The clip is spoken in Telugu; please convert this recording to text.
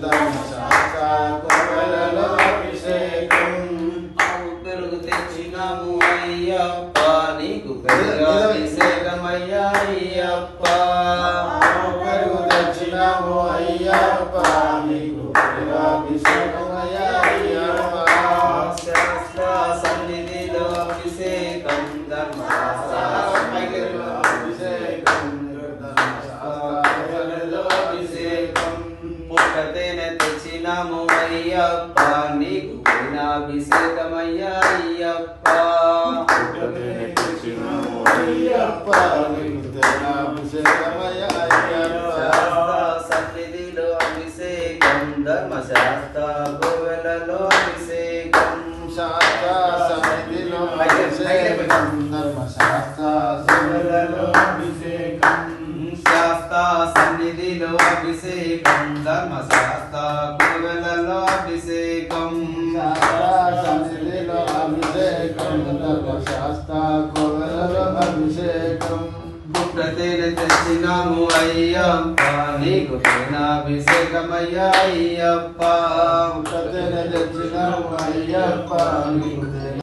ధర్మశాస్త్ర కోవెలలో అభిషేకం పెరుగు తెచ్చినాము అయ్యప్ప నీకు అభిషేకమయ్యా అయ్యప్ప పెరుగు తెచ్చినాము అయ్యప్ప నీకు అభిషేకమయ్యా అయ్యప్ప శాస్త్ర సన్నిధిలో అభిషేకం ధర్మశాస్త్ర అభిషేకం అభిషేకం పుట్టతేనే తెచ్చినాము అయ్యప్ప నీకు అభిషేకమయ్యా అయ్యప్ప సన్నిధిలో అభిషేకం ధర్మశాస్త్ర కోవెలలో అభిషేకం శాస్త్ర సన్నిధిలో అభిషేకం ధర్మశాస్త్ర కోవెలలో అభిషేకం శాస్త్ర సన్నిధిలో అభిషేకం ధర్మశాస్త్ర కోవెలలో అభిషేకం సన్నిధిలో అభిషేకం ధర్మశాస్త్ర కోవెలలో అభిషేకం పుట్టతేనే తెచ్చినాము అయ్యప్ప నీకు అభిషేకమయ్యా అయ్యప్ప తెచ్చినాము అయ్యప్ప నీకు